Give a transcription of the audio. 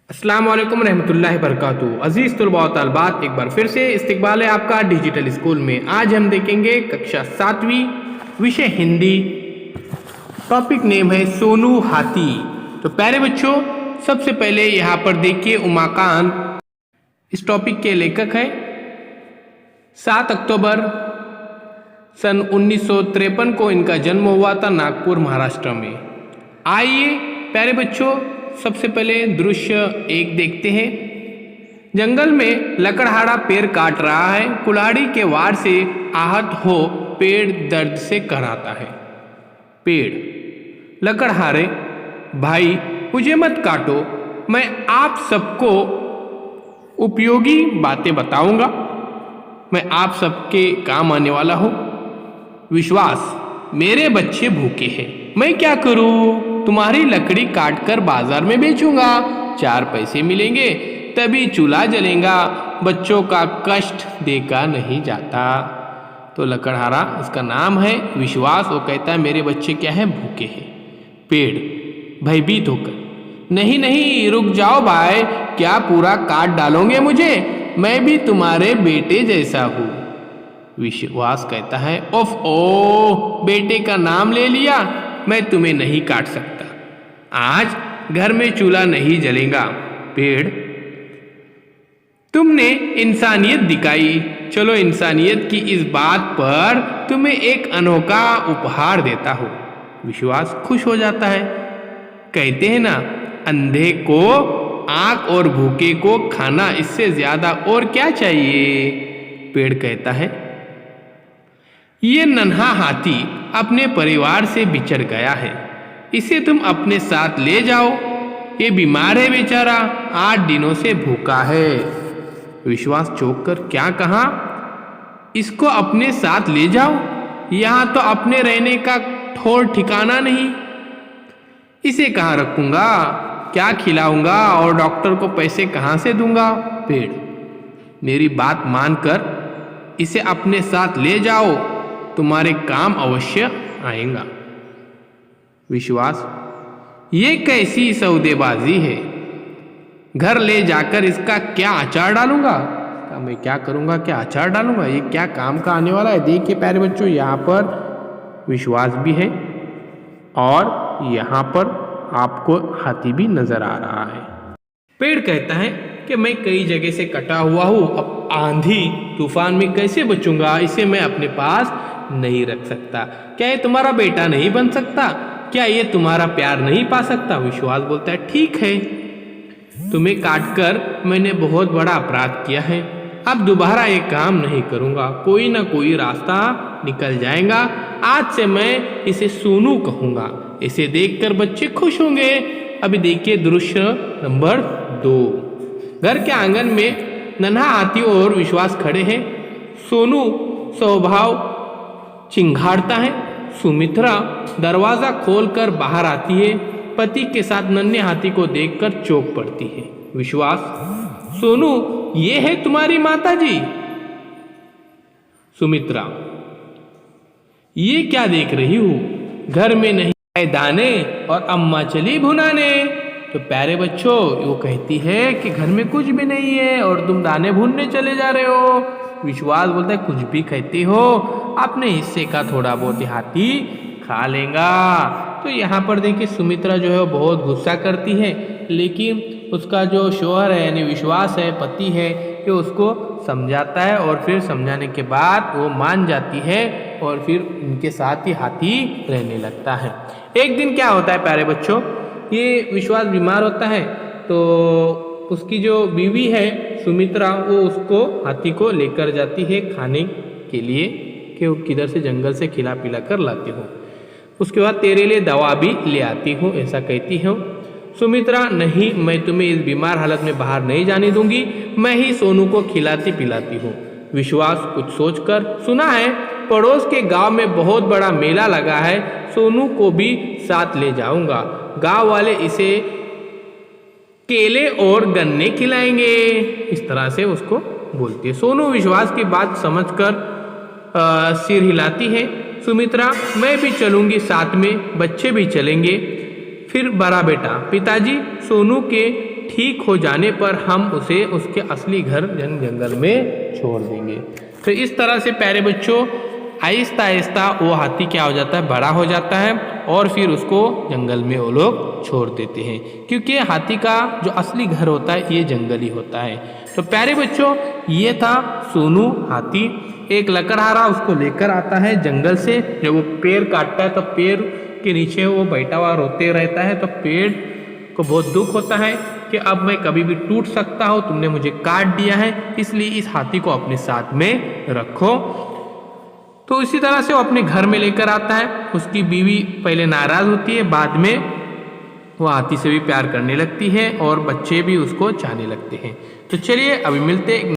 अस्सलाम वालेकुम रहमतुल्लाहि बरकातुहू। अजीज़ तलबा व तालिबात, एक बार फिर से इस्तकबाल है आपका डिजिटल स्कूल में। आज हम देखेंगे कक्षा 7वीं, विषय हिंदी। टॉपिक नेम है सोनू हाथी। तो प्यारे बच्चों, सबसे पहले यहाँ पर देखिए उमाकांत इस टॉपिक के लेखक हैं। 7 अक्टूबर सन 1953 को इनका जन्म हुआ था नागपुर, महाराष्ट्र में। आइए प्यारे बच्चों, सबसे पहले दृश्य 1 देखते हैं। जंगल में लकड़हारा पेड़ काट रहा है। कुल्हाड़ी के वार से आहत हो पेड़ दर्द से कराता है। पेड़: लकड़हारे भाई, मुझे मत काटो, मैं आप सबको उपयोगी बातें बताऊंगा, मैं आप सबके काम आने वाला हूं। विश्वास: मेरे बच्चे भूखे हैं, मैं क्या करूं? तुम्हारी लकड़ी काटकर बाजार में बेचूंगा, 4 पैसे मिलेंगे, तभी चूल्हा जलेगा। बच्चों का कष्ट देखा नहीं जाता। तो लकड़हारा, इसका नाम है विश्वास, वो कहता है मेरे बच्चे क्या है, भूखे हैं। पेड़ भयभीत होकर: नहीं नहीं, रुक जाओ भाई, क्या पूरा काट डालोगे मुझे? मैं भी तुम्हारे बेटे जैसा हूँ। विश्वास कहता है ओफ ओ, बेटे का नाम ले लिया, मैं तुम्हें नहीं काट सकता, आज घर में चूल्हा नहीं जलेगा। पेड़: तुमने इंसानियत दिखाई, चलो इंसानियत की इस बात पर तुम्हें एक अनोखा उपहार देता हूँ। विश्वास खुश हो जाता है। कहते हैं ना, अंधे को आंख और भूखे को खाना, इससे ज्यादा और क्या चाहिए? पेड़ कहता है ये नन्हा हाथी अपने परिवार से बिछड़ गया है, इसे तुम अपने साथ ले जाओ, ये बीमार है बेचारा, 8 दिनों से भूखा है। विश्वास चौंक कर क्या कहा? इसको अपने साथ ले जाओ? यहाँ तो अपने रहने का ठौर ठिकाना नहीं, इसे कहाँ रखूंगा, क्या खिलाऊंगा और डॉक्टर को पैसे कहाँ से दूंगा? पेड़: मेरी बात मानकर इसे अपने साथ ले जाओ, तुम्हारे काम अवश्य आएगा। विश्वास: ये कैसी सौदेबाजी है, घर ले जाकर इसका क्या अचार डालूंगा? मैं क्या करूंगा, क्या अचार डालूंगा, ये क्या काम का आने वाला है? देखिए प्यारे बच्चों, यहाँ पर विश्वास भी है और यहाँ पर आपको हाथी भी नजर आ रहा है। पेड़ कहता है कि मैं कई जगह से कटा हुआ हूँ, अब आंधी तूफान में कैसे बचूंगा, इसे मैं अपने पास नहीं रख सकता। क्या ये तुम्हारा बेटा नहीं बन सकता? क्या ये तुम्हारा प्यार नहीं पा सकता? विश्वास बोलता है ठीक है, तुम्हें काटकर मैंने बहुत बड़ा अपराध किया है, अब दोबारा ये काम नहीं करूंगा, कोई ना कोई रास्ता निकल जाएगा, आज से मैं इसे सोनू कहूंगा, इसे देखकर बच्चे खुश होंगे। अभी देखिए दृश्य नंबर 2। घर के आंगन में नन्हा हाथी और विश्वास खड़े हैं। सोनू स्वभाव चिंघाड़ता है। सुमित्रा दरवाजा खोलकर बाहर आती है, पति के साथ नन्हे हाथी को देखकर चौंक पड़ती है। विश्वास: सोनू, ये है तुम्हारी माता जी? सुमित्रा: ये क्या देख रही हूँ, घर में नहीं है दाने और अम्मा चली भुनाने। तो प्यारे बच्चों, वो कहती है कि घर में कुछ भी नहीं है और तुम दाने भूनने चले जा रहे हो। विश्वास बोलता है कुछ भी कहती हो, अपने हिस्से का थोड़ा बहुत हाथी खा लेगा। तो यहाँ पर देखिए सुमित्रा जो है वो बहुत गुस्सा करती है, लेकिन उसका जो शौहर है यानी विश्वास है, पति है, ये उसको समझाता है और फिर समझाने के बाद वो मान जाती है और फिर उनके साथ ही हाथी रहने लगता है। एक दिन क्या होता है प्यारे बच्चों, ये विश्वास बीमार होता है, तो उसकी जो बीवी है सुमित्रा, वो उसको हाथी को लेकर जाती है खाने के लिए कि वो किधर से जंगल से खिला पिला कर लाती हूँ, उसके बाद तेरे लिए दवा भी ले आती हूँ, ऐसा कहती हूँ। सुमित्रा: नहीं, मैं तुम्हें इस बीमार हालत में बाहर नहीं जाने दूंगी, मैं ही सोनू को खिलाती पिलाती हूँ। विश्वास कुछ सोचकर: सुना है पड़ोस के गांव में बहुत बड़ा मेला लगा है, सोनू को भी साथ ले जाऊंगा, गांव वाले इसे केले और गन्ने खिलाएंगे। इस तरह से उसको बोलती है। सोनू विश्वास की बात समझकर सिर हिलाती है। सुमित्रा: मैं भी चलूंगी साथ में, बच्चे भी चलेंगे। फिर बड़ा बेटा: पिताजी, सोनू के ठीक हो जाने पर हम उसे उसके असली घर जंगल में छोड़ देंगे। तो इस तरह से प्यारे बच्चों आहिस्ता आहिस्ता वो हाथी क्या हो जाता है, बड़ा हो जाता है और फिर उसको जंगल में वो लोग छोड़ देते हैं, क्योंकि हाथी का जो असली घर होता है ये जंगल ही होता है। तो प्यारे बच्चों ये था सोनू हाथी। एक लकड़हारा उसको लेकर आता है जंगल से। जब वो पेड़ काटता है तो पेड़ के नीचे वो बैठा हुआ रोते रहता है। तो पेड़ को बहुत दुख होता है कि अब मैं कभी भी टूट सकता हूँ, तुमने मुझे काट दिया है, इसलिए इस हाथी को अपने साथ में रखो। तो इसी तरह से वो अपने घर में लेकर आता है। उसकी बीवी पहले नाराज होती है, बाद में वो हाथी से भी प्यार करने लगती है और बच्चे भी उसको चाहने लगते हैं। तो चलिए अभी मिलते हैं।